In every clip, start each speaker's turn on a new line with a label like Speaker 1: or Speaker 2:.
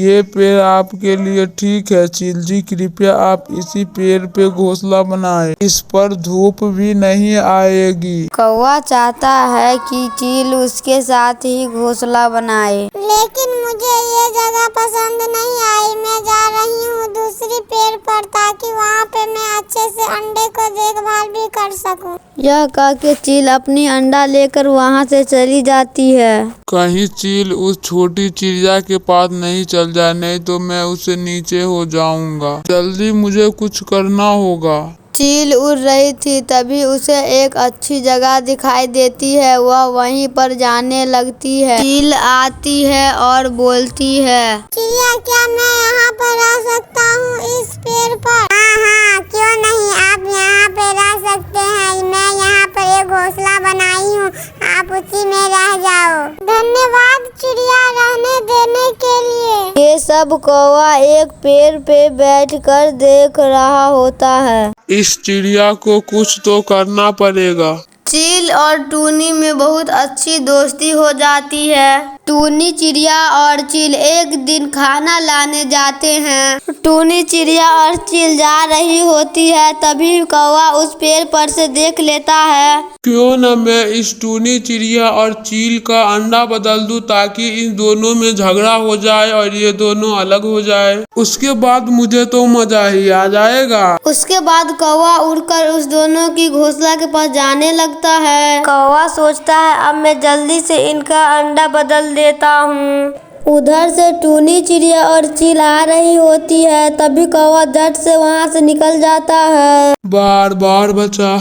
Speaker 1: ये पेड़ आपके लिए ठीक है चील जी, कृपया आप इसी पेड़ पे घोंसला बनाएं। इस पर धूप भी नहीं आएगी।
Speaker 2: कौवा चाहता है कि चील उसके साथ ही घोंसला बनाए,
Speaker 3: लेकिन मुझे ये जगह पसंद नहीं आई। मैं जा रही हूँ दूसरी पेड़ पर, ताकि वहाँ पे मैं अच्छे से अंडे को देखभाल भी कर सकूँ।
Speaker 2: यह कह के चील अपनी अंडा लेकर वहाँ से चली जाती है।
Speaker 1: कहीं चील उस छोटी चिड़िया के पास नहीं चल जाए, नहीं तो मैं उससे नीचे हो जाऊंगा। जल्दी मुझे कुछ करना होगा।
Speaker 2: चील उड़ रही थी, तभी उसे एक अच्छी जगह दिखाई देती है। वह वहीं पर जाने लगती है। चील आती है और बोलती है,
Speaker 3: चिड़िया क्या मैं यहाँ पर रह सकता हूँ इस पेड़ पर? हाँ, क्यों नहीं, आप यहाँ पे रह सकते हैं। मैं यहाँ पर एक घोंसला बनाई हूँ, आप उसी में रह जाओ। धन्यवाद चिड़िया रहने देने के लिए।
Speaker 2: ये सब कौवा एक पेड़ पे बैठकर देख रहा होता है।
Speaker 1: इस चिड़िया को कुछ तो करना पड़ेगा।
Speaker 2: चील और टूनी में बहुत अच्छी दोस्ती हो जाती है। टूनी चिड़िया और चील एक दिन खाना लाने जाते हैं। टूनी चिड़िया और चील जा रही होती है, तभी कौवा उस पेड़ पर से देख लेता है।
Speaker 1: क्यों न मैं इस टूनी चिड़िया और चील का अंडा बदल दूं, ताकि इन दोनों में झगड़ा हो जाए और ये दोनों अलग हो जाए। उसके बाद मुझे तो मजा ही आ जाएगा।
Speaker 2: उसके बाद कौवा उड़कर उस दोनों की घोंसला के पास जाने लगता है। कौवा सोचता है अब मैं जल्दी से इनका अंडा बदल देता हूँ। उधर से टूनी चिड़िया और चील आ रही होती है, तभी कौवा झट से वहाँ से निकल जाता है।
Speaker 1: बार बार बचा,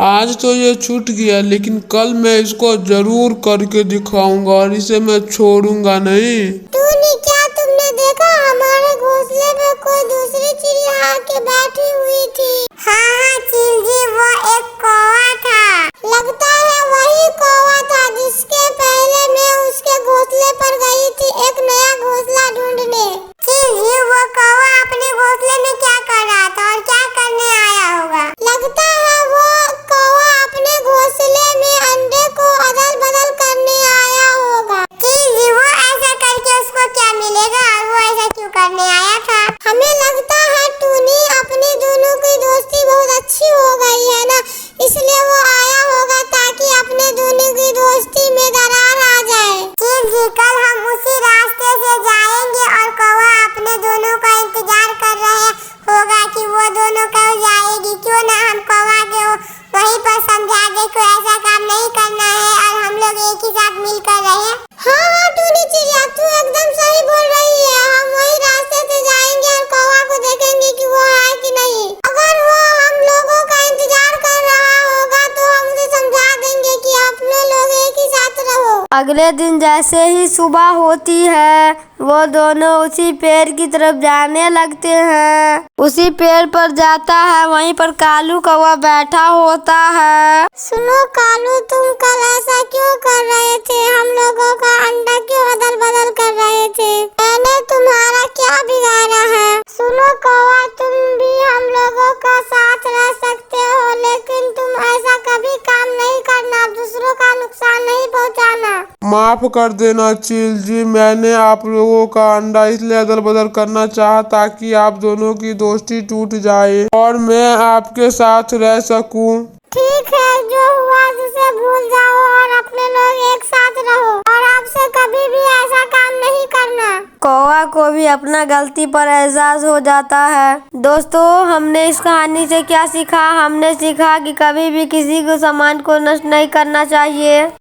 Speaker 1: आज तो ये छूट गया, लेकिन कल मैं इसको जरूर करके दिखाऊंगा और इसे मैं छोड़ूंगा नहीं।
Speaker 3: टूनी क्या तुमने देखा हमारे घोंसले पे कोई दूसरी चिड़िया आके बैठी हुई थी? हाँ चील जी, वो एक कौवा था। लगता है वही कौवा था जिसके पहले मैं उसके घोंसले पर गई थी एक नया घोंसला ढूंढने। चील जी, वो कौवा अपने घोंसले में क्या कर रहा था और क्या करने आया होगा? लगता है वो कौवा अपने घोंसले में अंडे को अदल बदल करने आया होगा। चील जी, वो ऐसा करके उसको क्या मिलेगा और वो ऐसा क्यों करने आया था? हमें लगता है टूनी अपनी दोनों की दोस्ती बहुत अच्छी हो गई है ना, इसलिए वो आया होगा ताकि अपने दोनों की दोस्ती में दरार आ जाए। चील जी, कल हम उसी रास्ते से जाएंगे और कौवा अपने दोनों का इंतजार कर रहे होगा कि वो दोनों कब जाएगी। क्यों ना हम कौवा के वहीं पर समझा दे को ऐसा काम नहीं करना है और हम लोग एक ही साथ मिलकर रहे। हाँ टूनी चिड़िया, तू एकदम सही बोल रही है। हम वही रास्ते से जाएंगे और कौवा को देखेंगे कि वो है कि नहीं। अगर वो हम लोगों का इंतजार कर रहा होगा तो हम उसे समझा देंगे कि अपने लोग एक ही साथ रहो।
Speaker 2: अगले दिन जैसे ही सुबह होती है, वो दोनों उसी पेड़ की तरफ जाने लगते हैं। उसी पेड़ पर जाता है, वहीं पर कालू कौवा बैठा होता है।
Speaker 3: सुनो कालू, तुम कल ऐसा क्यों कर रहे थे? हम लोगों का अंडा क्यों अदल बदल कर रहे थे? मैंने तुम्हारा क्या बिगाड़ा है? सुनो कौवा, तुम भी हम लोगों का साथ रह सकते हो, लेकिन तुम ऐसा कभी काम नहीं करना, दूसरों का नुकसान नहीं पहुंचाना।
Speaker 1: माफ कर देना चील जी, मैंने आप लोगों का अंडा इसलिए अदल बदल करना चाहा ताकि आप दोनों की दोस्ती टूट जाए और मैं आपके साथ रह सकूं।
Speaker 3: ठीक है, जो हुआ उसे भूल जाओ और अपने लोग एक साथ रहो और आपसे कभी भी ऐसा काम नहीं करना।
Speaker 2: कौवा को भी अपना गलती पर एहसास हो जाता है। दोस्तों, हमने इस कहानी से क्या सीखा? हमने सीखा कि कभी भी किसी को सामान को नष्ट नहीं करना चाहिए।